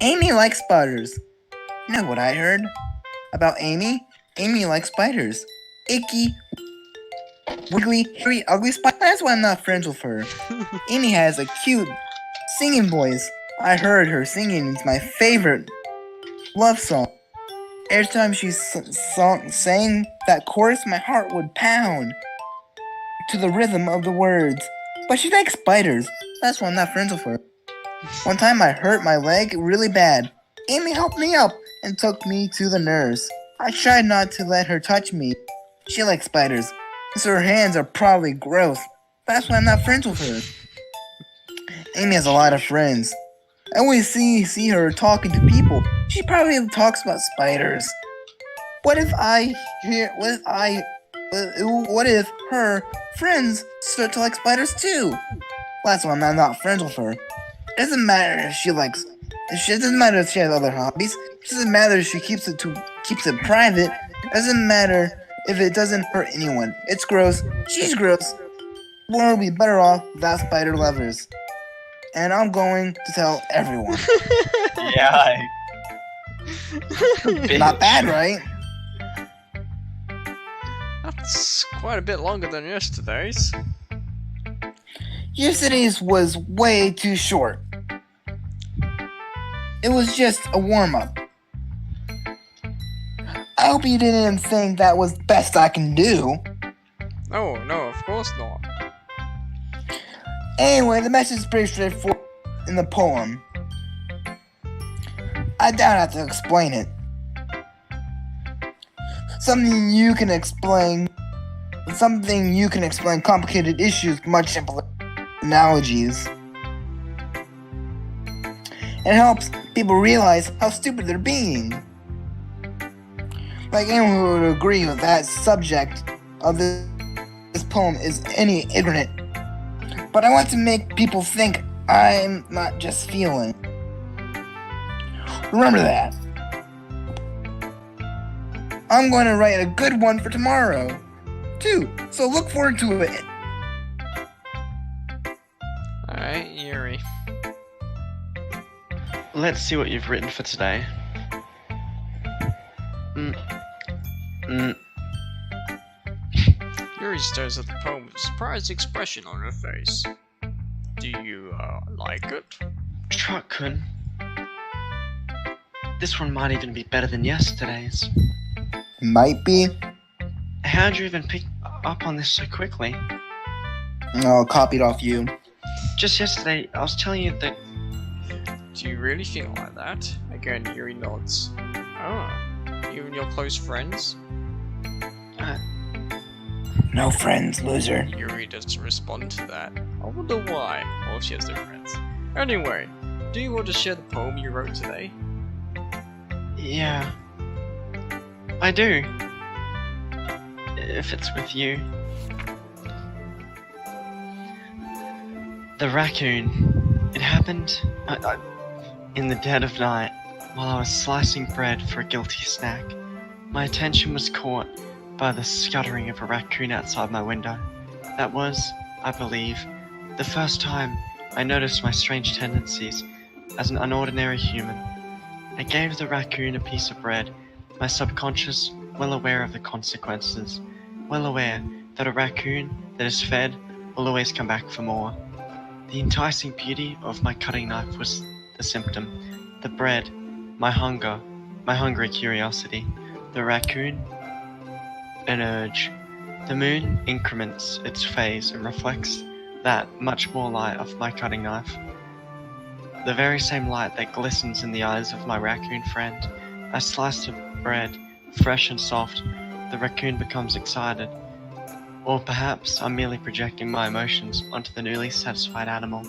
Amy likes spiders. You know what I heard about Amy? Amy likes spiders. Icky, wiggly, hairy, ugly spider. That's why I'm not friends with her. Amy has a cute singing voice. I heard her singing. It's my favorite love song. Every time she sang that chorus, my heart would pound to the rhythm of the words. But she likes spiders. That's why I'm not friends with her. One time I hurt my leg really bad. Amy helped me up and took me to the nurse. I tried not to let her touch me. She likes spiders, so her hands are probably gross. That's why I'm not friends with her. Amy has a lot of friends. I always see her talking to people. She probably talks about spiders. What if her friends start to like spiders too? That's why I'm not friends with her. It doesn't matter if she likes. It doesn't matter if she has other hobbies. It doesn't matter if she keeps it private. It doesn't matter if it doesn't hurt anyone. It's gross. She's gross. We'll be better off without spider lovers. And I'm going to tell everyone. Yeah. Not bad, right? That's quite a bit longer than yesterday's. Yesterday's was way too short. It was just a warm-up. I hope you didn't think that was the best I can do. Oh, no, of course not. Anyway, the message is pretty straightforward in the poem. I doubt I have to explain it. Something you can explain complicated issues with much simpler analogies. It helps people realize how stupid they're being. Like anyone who would agree with that subject of this poem is any ignorant. But I want to make people think I'm not just feeling. Remember that. I'm going to write a good one for tomorrow, too, so look forward to it. Alright, Yuri. Let's see what you've written for today. Yuri stares at the poem with a surprised expression on her face. Do you, like it? Truck-kun. This one might even be better than yesterday's. Might be. How'd you even pick up on this so quickly? I'll copy it off you. Just yesterday, I was telling you that... Do you really feel like that? Again, Yuri nods. Oh, you and your close friends? No friends, loser. Yuri doesn't respond to that. I wonder why. Well, she has no friends. Anyway, do you want to share the poem you wrote today? Yeah. I do. If it's with you. The raccoon. It happened in the dead of night while I was slicing bread for a guilty snack. My attention was caught by the scuttering of a raccoon outside my window. That was, I believe, the first time I noticed my strange tendencies as an unordinary human. I gave the raccoon a piece of bread, my subconscious well aware of the consequences, well aware that a raccoon that is fed will always come back for more. The enticing beauty of my cutting knife was the symptom, the bread, my hunger, my hungry curiosity, the raccoon, an urge. The moon increments its phase and reflects that much more light of my cutting knife. The very same light that glistens in the eyes of my raccoon friend. I slice the bread, fresh and soft. The raccoon becomes excited. Or perhaps I'm merely projecting my emotions onto the newly satisfied animal.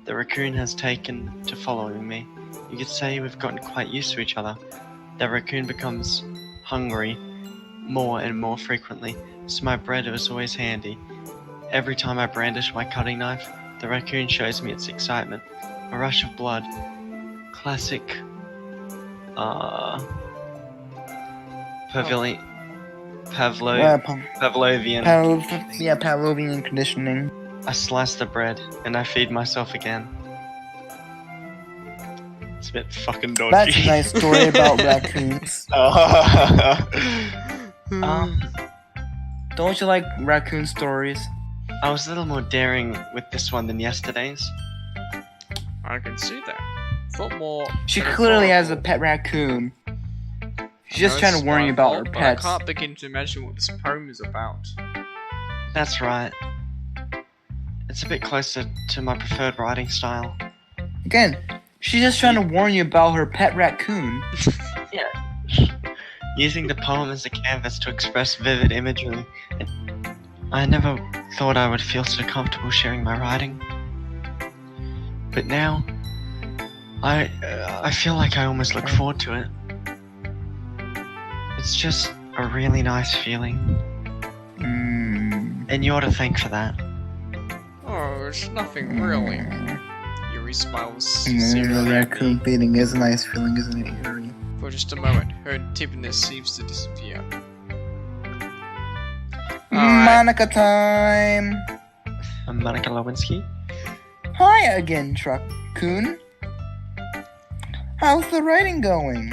The raccoon has taken to following me. You could say we've gotten quite used to each other. The raccoon becomes hungry more and more frequently, so my bread was always handy. Every time I brandish my cutting knife, the raccoon shows me its excitement. A rush of blood. Classic Pavlovian Pavlovian conditioning. I slice the bread and I feed myself again. It's a bit fucking dodgy. That's a nice story about raccoons. Don't you like raccoon stories? I was a little more daring with this one than yesterday's. I can see that. Thought more. She clearly has a pet raccoon. She's just trying to warn you about her pets. I can't begin to imagine what this poem is about. That's right. It's a bit closer to my preferred writing style. Again, she's just trying to warn you about her pet raccoon. Yeah. Using the poem as a canvas to express vivid imagery. I never thought I would feel so comfortable sharing my writing. But now, I feel like I almost look forward to it. It's just a really nice feeling. And you ought to thank for that. Oh, it's nothing really. Yuri smiles The sincerely at raccoon me. feeding is a nice feeling, isn't it, Yuri? For just a moment, her tipness seems to disappear. Alright. Monica time! I'm Monica Lewinsky. Hi again, Truck-coon. How's the writing going?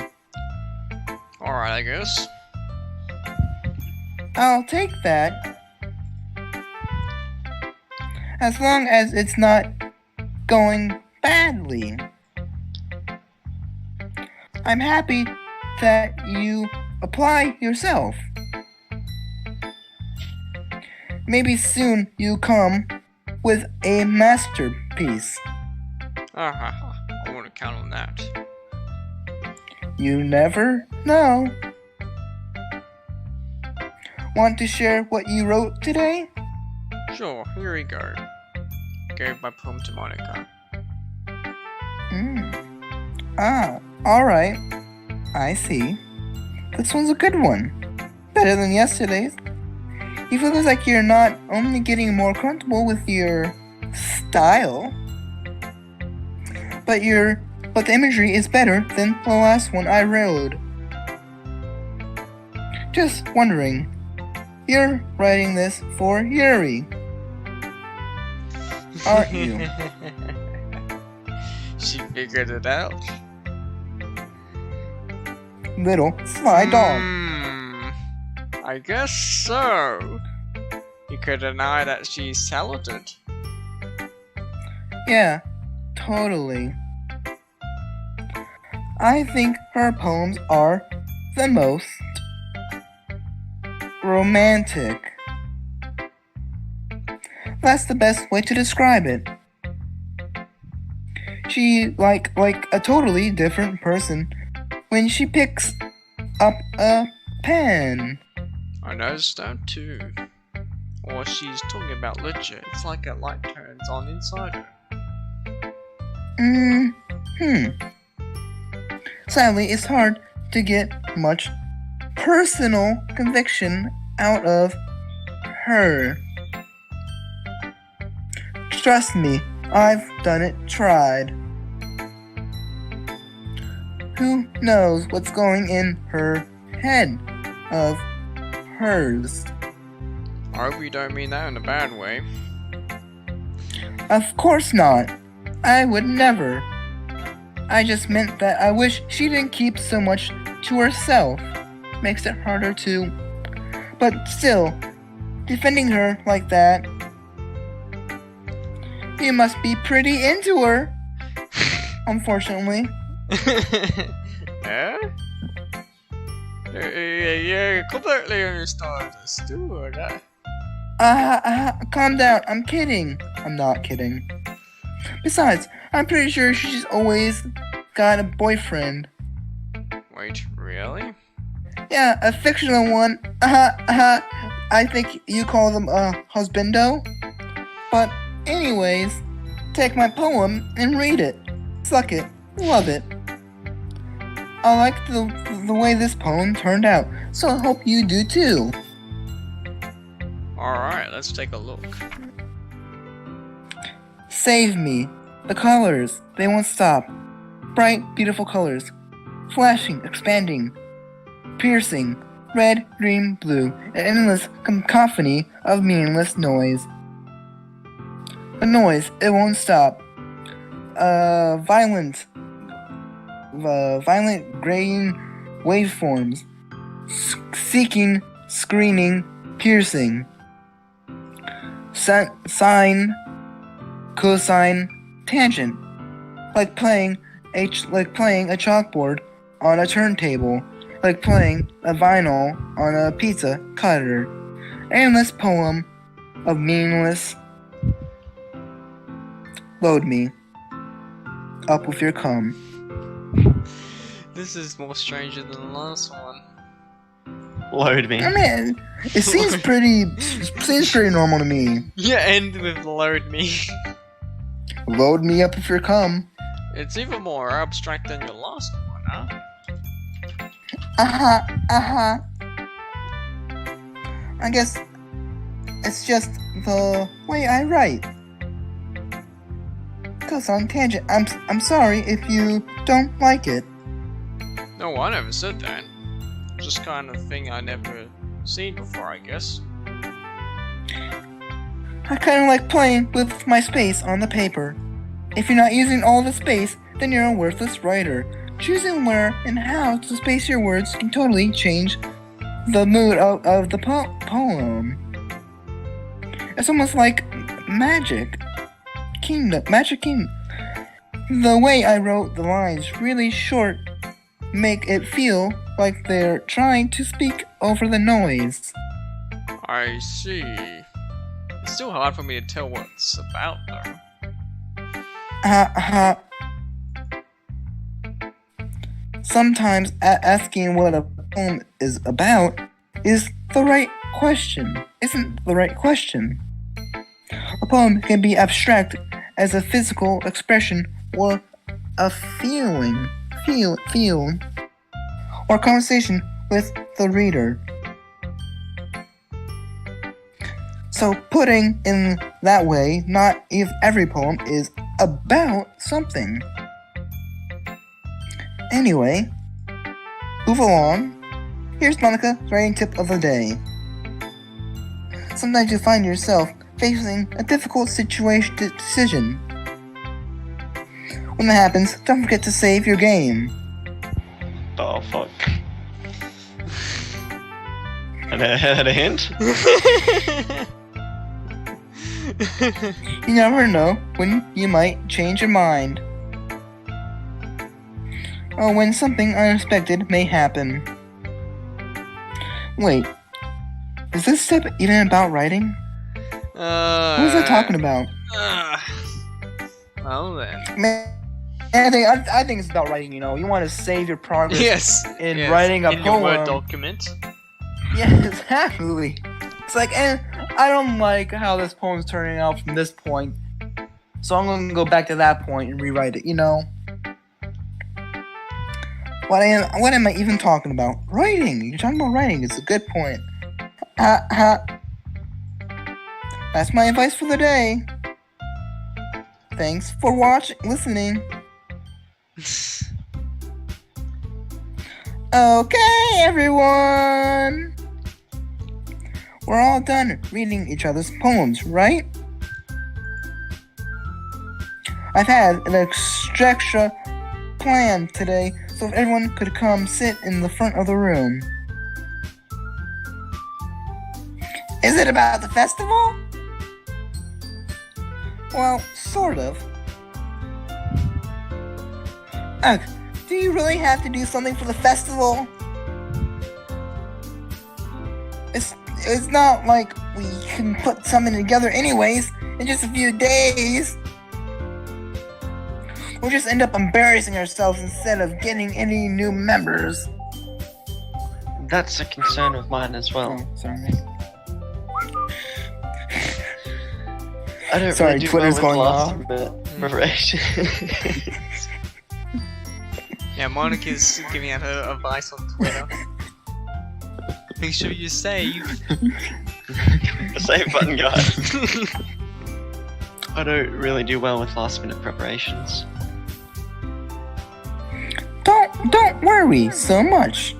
Alright, I guess. I'll take that. As long as it's not going badly. I'm happy that you apply yourself. Maybe soon you come with a masterpiece. I want to count on that. You never know. Want to share what you wrote today? Sure, here we go. Gave my poem to Monica. Alright. I see. This one's a good one. Better than yesterday's. You feel like you're not only getting more comfortable with your style, but the imagery is better than the last one I wrote. Just wondering, you're writing this for Yuri, aren't you? She figured it out. Little sly dog. I guess so. You could deny that she's talented. Yeah, totally. I think her poems are the most romantic. That's the best way to describe it. She like a totally different person when she picks up a pen. I noticed that too. Or she's talking about legit. It's like a light turns on inside her. Sadly, it's hard to get much personal conviction out of her. Trust me, I've done it, tried. Who knows what's going in her head of hers? I hope you don't mean that in a bad way. Of course not. I would never. I just meant that I wish she didn't keep so much to herself. Makes it harder to... But still, defending her like that... You must be pretty into her. Unfortunately. Yeah? Yeah, completely understood. Calm down. I'm kidding. I'm not kidding. Besides, I'm pretty sure she's always got a boyfriend. Wait, really? Yeah, a fictional one. I think you call them husbando. But anyways, take my poem and read it. Suck it. Love it. I like the way this poem turned out, so I hope you do too. Alright, let's take a look. Save me. The colors, they won't stop. Bright, beautiful colors. Flashing, expanding, piercing. Red, green, blue. An endless cacophony of meaningless noise. The noise, it won't stop. Violent graying waveforms. Seeking, screening, piercing. Sine, cosine, tangent. Like playing a chalkboard on a turntable. Like playing a vinyl on a pizza cutter. Endless poem of meaningless. Load me. Up with your cum. This is more stranger than the last one. Load me. I mean, it seems pretty normal to me. Yeah, end with load me. Load me up with your cum. It's even more abstract than your last one, huh? I guess it's just the way I write. Goes on tangent. I'm sorry if you don't like it. No, I never said that. Just kind of thing I never seen before, I guess. I kind of like playing with my space on the paper. If you're not using all the space, then you're a worthless writer. Choosing where and how to space your words can totally change the mood of the poem. It's almost like Magic Kingdom. The way I wrote the lines really short make it feel like they're trying to speak over the noise. I see. It's still hard for me to tell what it's about, though. Sometimes asking what a poem is about isn't the right question. A poem can be abstract as a physical expression or a feeling, or conversation with the reader. So putting in that way, not if every poem is about something. Anyway, move along. Here's Monica's writing tip of the day. Sometimes you find yourself facing a difficult decision. When that happens, don't forget to save your game. Oh, fuck. Had a hint? You never know when you might change your mind. Or when something unexpected may happen. Wait, is this step even about writing? What was I talking about? Well then. Man, I think it's about writing, you know. You want to save your progress Yes. in writing a in poem. your Word document. Yeah, exactly. It's like, and I don't like how this poem's turning out from this point, so I'm gonna go back to that point and rewrite it, you know? What am I even talking about? Writing! You're talking about writing, it's a good point. That's my advice for the day. Thanks for listening. Okay, everyone! We're all done reading each other's poems, right? I've had an extra plan today so everyone could come sit in the front of the room. Is it about the festival? Well, sort of. Ugh, do you really have to do something for the festival? It's not like we can put something together anyways in just a few days. We'll just end up embarrassing ourselves instead of getting any new members. That's a concern of mine as well. Oh, sorry. I don't Sorry, really do Twitter's well with going last off. minute preparation. Yeah, Monica's giving out her advice on Twitter. Make sure you save. The save button, guys. I don't really do well with last minute preparations. Don't worry so much.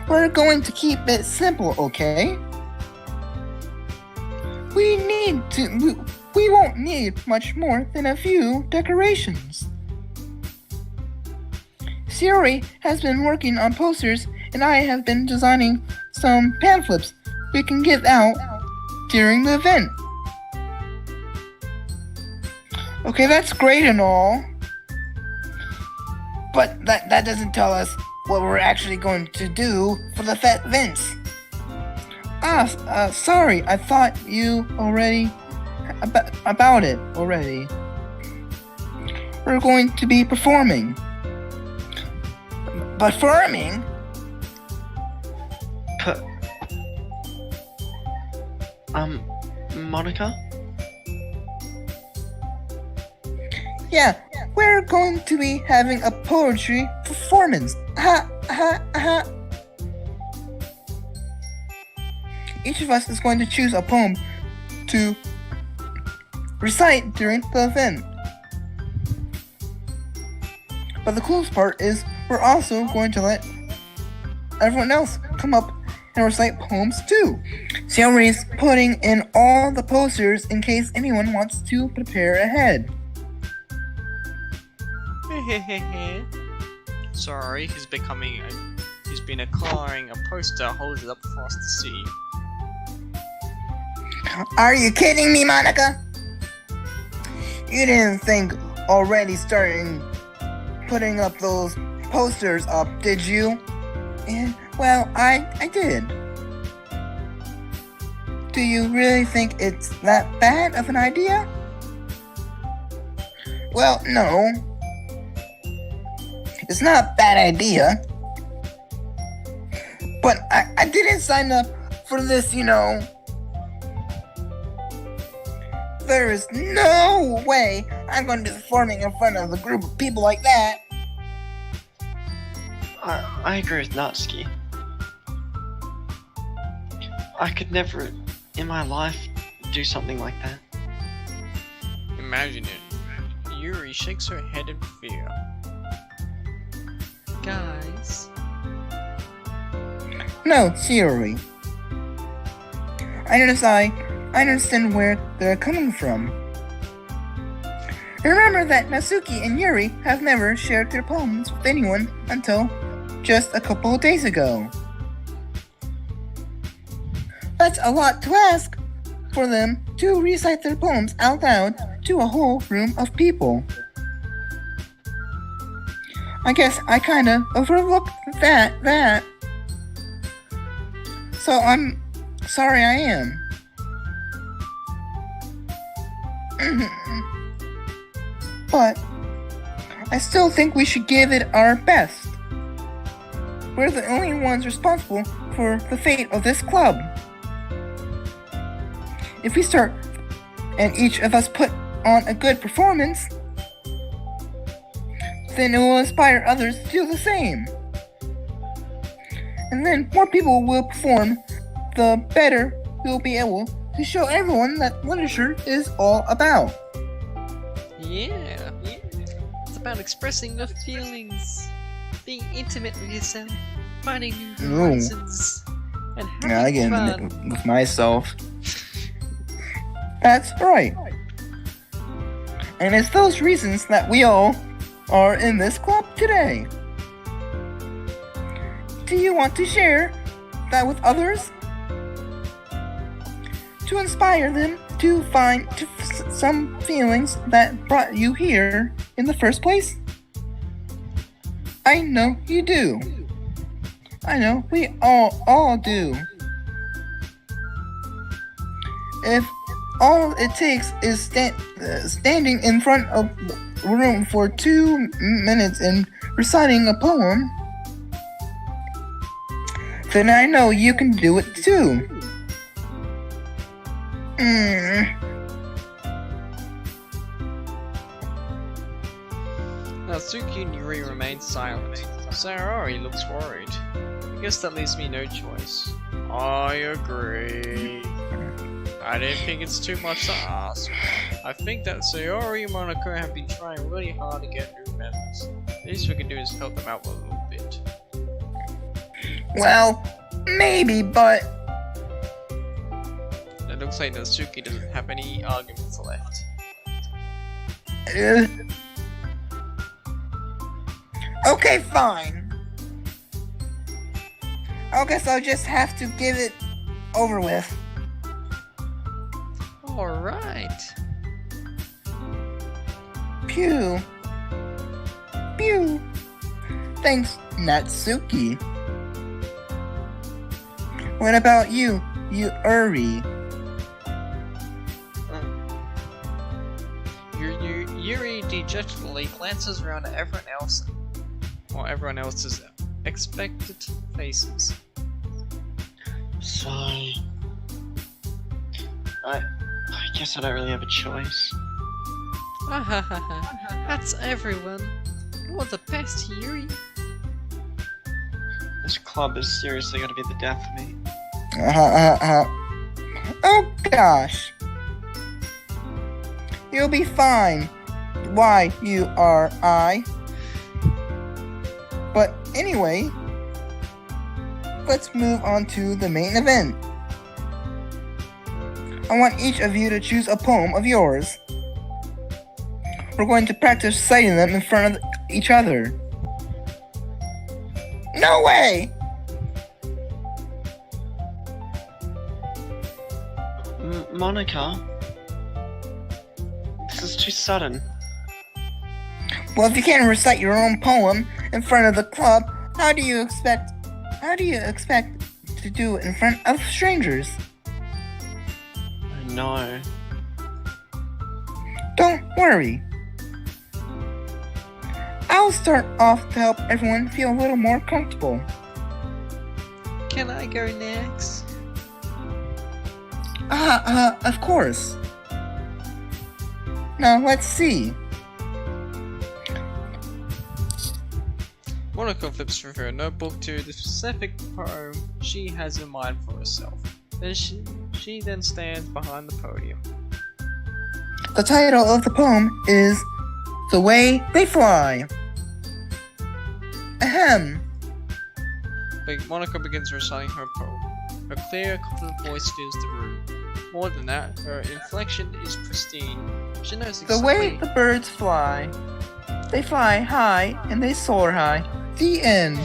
We're going to keep it simple, okay? we won't need much more than a few decorations. Siri has been working on posters, and I have been designing some pamphlets we can give out during the event. Okay, that's great and all, but that doesn't tell us what we're actually going to do for the events. Sorry, I thought you already about it already. We're going to be performing. Performing? Monica? Yeah, we're going to be having a poetry performance. Ha ha ha. Each of us is going to choose a poem to recite during the event. But the coolest part is we're also going to let everyone else come up and recite poems too. Siri's putting in all the posters in case anyone wants to prepare ahead. Sorry, he's been acquiring a poster, hold it up for us to see. Are you kidding me, Monica? You didn't think already starting putting up those posters up, did you? Well, I did. Do you really think it's that bad of an idea? Well, no. It's not a bad idea. But I didn't sign up for this, you know. There is no way I'm going to be performing in front of a group of people like that. I agree with Natsuki. I could never, in my life, do something like that. Imagine it. Yuri shakes her head in fear. Guys. No, Siri. I understand where they're coming from. Remember that Natsuki and Yuri have never shared their poems with anyone until just a couple of days ago. That's a lot to ask for them to recite their poems out loud to a whole room of people. I guess I kinda overlooked that. So I'm sorry I am. But I still think we should give it our best. We're the only ones responsible for the fate of this club. If we start and each of us put on a good performance, then it will inspire others to do the same. And then more people will perform, the better we'll be able to show everyone that literature is all about. Yeah. It's about expressing your feelings, being intimate with yourself, finding new horizons, and having I get fun. intimate with myself. That's right. And it's those reasons that we all are in this club today. Do you want to share that with others? To inspire them to find some feelings that brought you here in the first place? I know you do. I know we all do. If all it takes is standing in front of a room for 2 minutes and reciting a poem, then I know you can do it too. Natsuki and Yuri remain silent. Sayori looks worried. I guess that leaves me no choice. I agree. I don't think it's too much to ask. I think that Sayori and Monaco have been trying really hard to get new members. The least we can do is help them out a little bit. Well, maybe, but... It looks like Natsuki doesn't have any arguments left. Okay, fine. I guess I'll just have to give it over with. Alright. Pew. Pew. Thanks, Natsuki. What about you, Uri? Yuri dejectedly glances around at everyone else, or everyone else's expected faces. So, I guess I don't really have a choice. That's everyone. You're the best, Yuri. This club has seriously got to be the death of me. Oh gosh. You'll be fine. Why, you are I. But anyway, let's move on to the main event. I want each of you to choose a poem of yours. We're going to practice citing them in front of each other. No way! Monica? This is too sudden. Well, if you can't recite your own poem in front of the club, how do you expect to do it in front of strangers? No. Don't worry. I'll start off to help everyone feel a little more comfortable. Can I go next? Of course. Now, let's see. Monica flips through her notebook to the specific poem she has in mind for herself. Then she then stands behind the podium. The title of the poem is The Way They Fly. Ahem. Monica begins reciting her poem. Her clear, confident voice fills the room. More than that, her inflection is pristine. She knows exactly The way the birds fly. They fly high and they soar high. The end.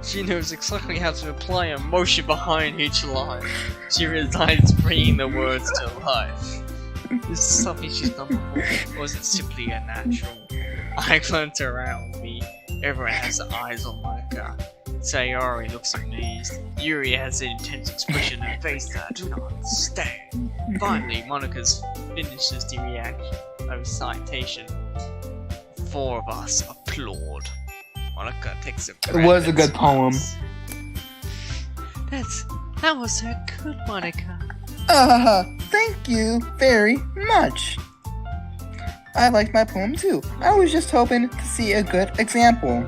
She knows exactly how to apply emotion behind each line. She resides bringing the words to life. Is this something she's done before, or is it simply a natural? I glance around me. Everyone has their eyes on Monica. Sayori looks amazed. Yuri has an intense expression on her face that I do not understand. Finally, Monica finishes the recitation. Four of us applaud. Monica takes a breath. It was a good poem. That was so good, Monica. Thank you very much. I liked my poem too. I was just hoping to see a good example.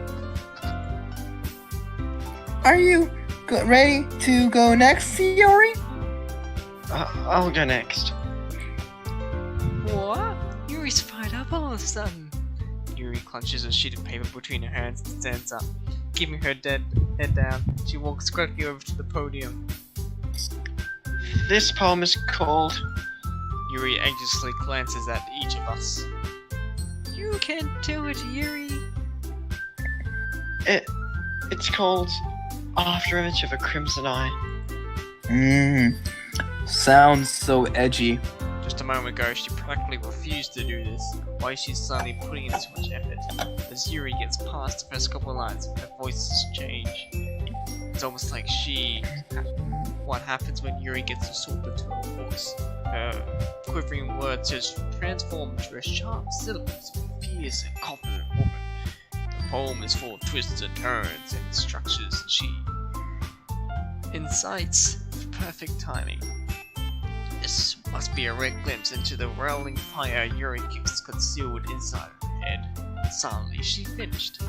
Are you ready to go next, Sayori? I'll go next. What? Yuri's fired up all of a sudden. Yuri clenches a sheet of paper between her hands and stands up. Keeping her head down, she walks quickly over to the podium. This poem is called... Yuri anxiously glances at each of us. You can do it, Yuri. It's called After Image of a Crimson Eye. Sounds so edgy. Just a moment ago, she practically refused to do this. Why she's suddenly putting in so much effort? As Yuri gets past the first couple of lines, her voices change. It's almost like what happens when Yuri gets absorbed into her voice. Her quivering words just transform into a sharp syllables of a fierce and confident woman. The poem is full of twists and turns and structures she incites with perfect timing. This must be a rare glimpse into the rolling fire Yuri keeps concealed inside her head. Suddenly, she finished.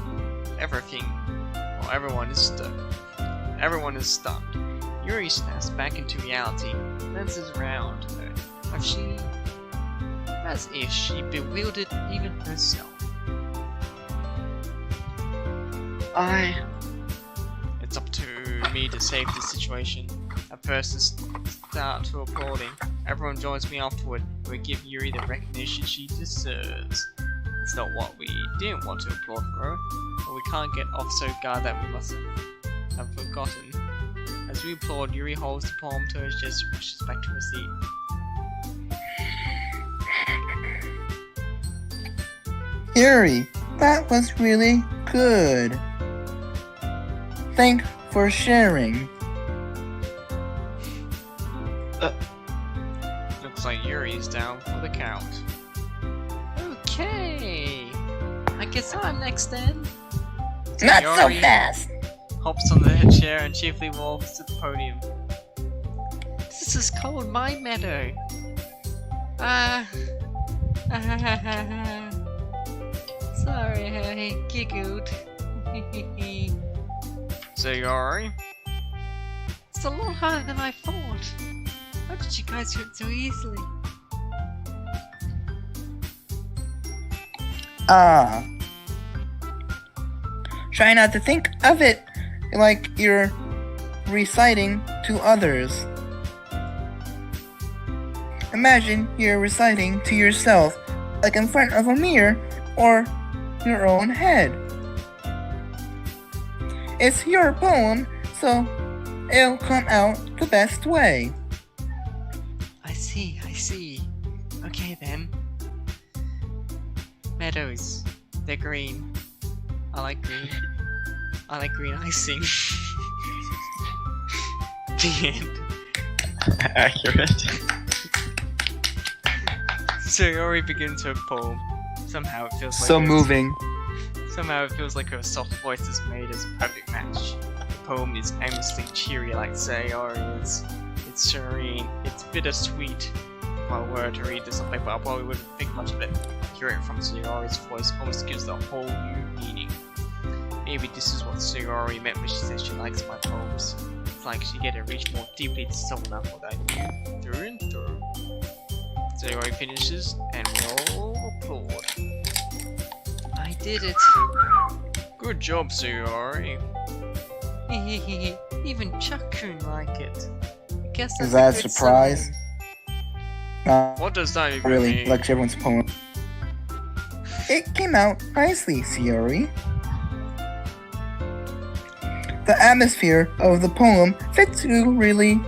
Everyone is stunned. Yuri snaps back into reality, glances around her, as if she bewildered even herself. It's up to me to save this situation. I first start to applauding. Everyone joins me afterward. We give Yuri the recognition she deserves. It's not what we didn't want to applaud for her, but we can't get off so guard that we must have forgotten. As we applaud, Yuri holds the poem to her chest and rushes back to her seat. Yuri, that was really good. Thanks for sharing. Looks like Yuri's down for the count. Okay, I guess I'm next then. Not so Yuri fast! hops on the chair and cheerfully walks to the podium. This is called my meadow. Sorry, I giggled. So Yuri, it's a lot harder than I thought. How did you guys do it so easily? Try not to think of it like you're reciting to others. Imagine you're reciting to yourself, like in front of a mirror or your own head. It's your poem, so it'll come out the best way. I see. Okay then. Meadows, they're green. I like green. I like green icing. The end. Accurate. So Yuri begins her poem. Somehow it feels like So moving. Somehow it feels like her soft voice is made as a perfect match. The poem is aimlessly cheery like Sayori is. It's serene, it's bittersweet. If I were to read this on paper, I probably wouldn't think much of it. Hearing it from Sayori's voice almost gives it a whole new meaning. Maybe this is what Sayori meant when she said she likes my poems. It's like she get to reach more deeply to someone else what I knew through and through. Sayori finishes, and we all applaud. I did it. Good job, Sayori. Even Chuck-kun like it. I guess that's Is that a good surprise? sign. Not What does that even really, mean? like everyone's poem. It came out nicely, Sayori. The atmosphere of the poem fits you really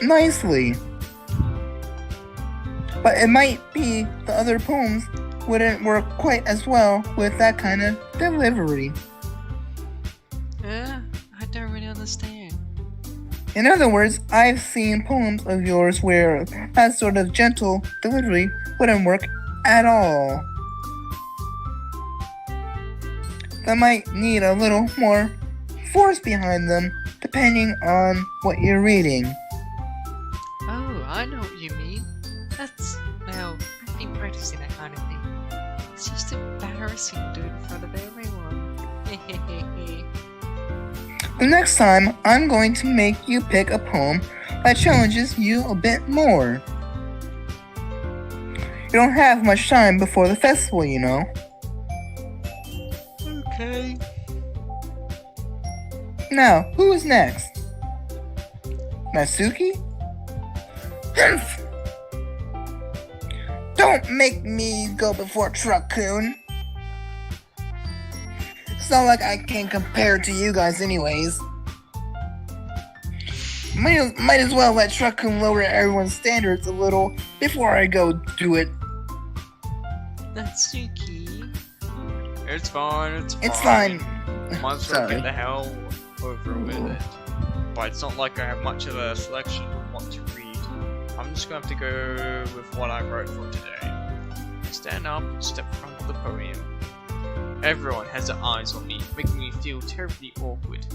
nicely. But it might be the other poems wouldn't work quite as well with that kind of delivery. I don't really understand. In other words, I've seen poems of yours where that sort of gentle delivery wouldn't work at all. They might need a little more force behind them, depending on what you're reading. Oh, I know what you mean. Well, I've been practicing that kind of thing. It's just embarrassing to do it in front of everyone. The next time, I'm going to make you pick a poem that challenges you a bit more. You don't have much time before the festival, you know. Okay. Now, who is next? Natsuki? Humph! Don't make me go before Truck-kun. It's not like I can compare to you guys anyways. Might as well let Truck-kun lower everyone's standards a little before I go do it. Natsuki. It's fine. It's fine. Might as well Sorry. get the hell over with it. But it's not like I have much of a selection of what to read. I'm just going to have to go with what I wrote for today. I stand up and step in front of the podium. Everyone has their eyes on me, making me feel terribly awkward.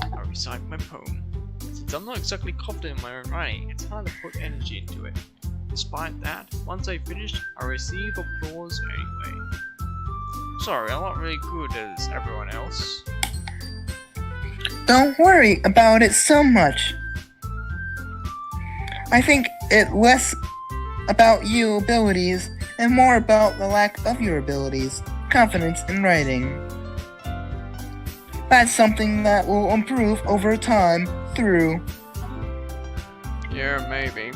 I recite my poem. Since I'm not exactly confident in my own writing, it's hard to put energy into it. Despite that, once I finish, I receive applause anyway. Sorry, I'm not really good as everyone else. Don't worry about it so much. I think it less about your abilities and more about the lack of your abilities, confidence in writing. That's something that will improve over time through Yeah, maybe.